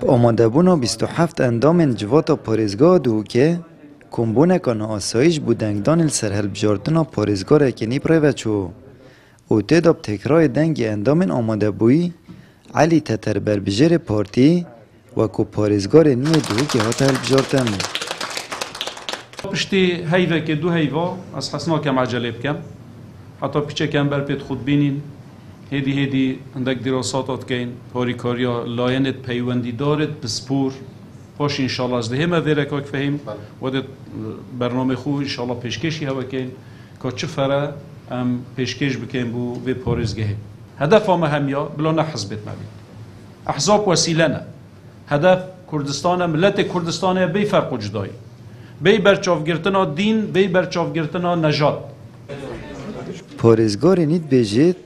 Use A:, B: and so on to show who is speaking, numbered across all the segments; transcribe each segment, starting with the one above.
A: آماده بونا 27 اندام جوات پارێزگا دوکه کمبونکان آسایش بودنگدان سرهل بجارتنا پارێزگار کنی پرایوه چو او تداب تکرای دنگ اندام آماده بوی علی تتر بربجر پارتی و کو پارێزگار نیه دوکه هات هل بجارتن
B: پشتی هیوه که دو هیوه از حسنا کم عجله بکم حتی پیچه کم بر پید خود بینین هدی اندک دراساتات کن پاریکاریا لاینت پیوندی دارد بسپور باش انشالله از ده همه ویره که فهم و ده برنامه خو انشالله پیشکشی هوا کن که چه فره ام پیشکش بکن بو و پارێزگه هدف هم همیا بلا نه حزبت مبید احزاب وسیله نه هدف کردستان ملت کردستان بی فرق و جدایی بی برچافگرتنا دین بی برچافگرتنا نژاد
A: پارێزگار نیت بیجید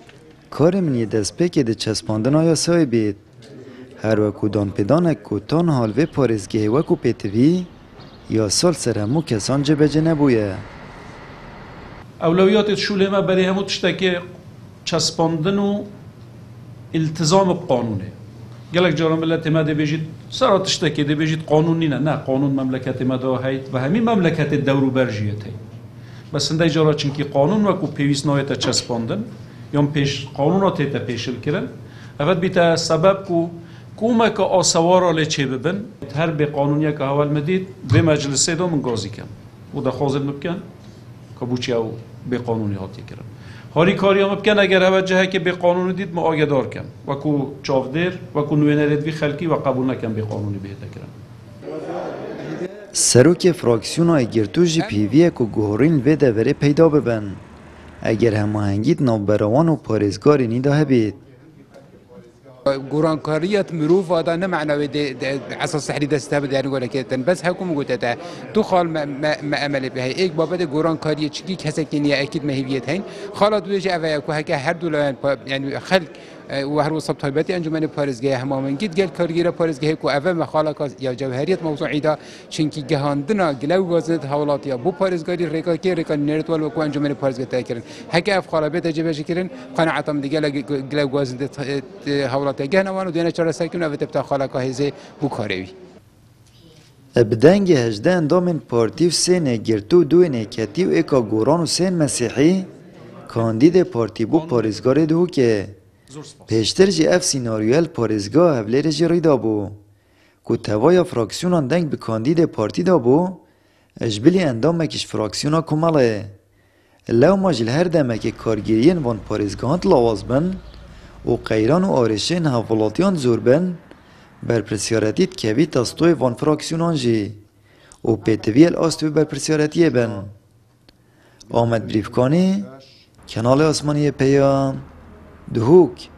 A: کار منی دست پی که ده چسباندن آیا سای بید هر وکو دان پیدانک کو تان حال و پارێزگه وکو پیتوی یا سال سر همو کسان جبجه نبویه
B: اولویات شوله ما برای همو تشتکه چسباندن و التزام قانونه گلک جارا ملت ما ده بیجید سرا تشتکه ده بیجید قانونی نه قانون مملکت ما ده هید و همین مملکت دورو برجیت هید بس انده جارا چنکی قانون وکو پیویس نایت چسباندن یا پیش قانونات تا پیشل کردن اول بیت سبب کو کومک آسوارا لچه ببن هر به قانونی که اول مدید به مجلسه دو من گازی کن و ده خوازد مبکن که بوچی او به قانونی هاتی کردن هاری کاری هم مبکن اگر اوجه که به قانون دید ما آگدار کن و کو چافدر و کو نوینردوی خلقی و قبول نکن به قانونی بهتا کردن
A: سروک فراکسیون های گرتوژی پیویه که گوهرین و دوره پیدا ببن اگر هماهنگیت نوبروان و پارێزگاری نیده هبید
C: گورانکاریت مروف آدم نه معنوی اساس صحری دسته بده یعنی گوره که بس حکوم گوته تا تو خال ما عمل به یک بابت گورانکاری چکی کسی که نیه اکید مهیبیت هین خالات دویج اوه که هک هر دولان یعنی خلق و هر وسط طایبتی انجمن پارێزگه هماهنگیت گل کارگیر پارێزگه کو اوه مخالک یا جوهریت موضوعی دا چنکی گهاندنا گلو وزنت حوالاتی یا بو پارێزگاری ریکا که ریکا نرتوال و کو انجمن پارێزگه تا کردن هک اف خالبه تجربه کردن قناعتم دیگه گلو وزنت حوالات گهنوان و دینه چرا سکن و تبتا خالک هزه بو کاروی
A: بدنگ 18 اندام پارتی و سین گرتو دو نکتی و اکا گوران و سین مسیحی کاندید پارتی بو پارێزگار دو که پیشتر جی اف سیناریویل پارێزگاه هفلیر جی ریدا بو که توایا فراکسیونان دنگ به کاندید پارتی دا بو اجبلی اندام مکش فراکسیونا کماله لو ماجل هر دمک کارگیرین وان پارێزگاهات لاواز بن و قیران و آرشین حوالاتیان زور بن بر پرسیارتیت کوی تستوی وان فراکسیونان جی و پیتویل آستوی بر پرسیارتیه بن آمد بریفکانی کانال آسمانی پیام دهوک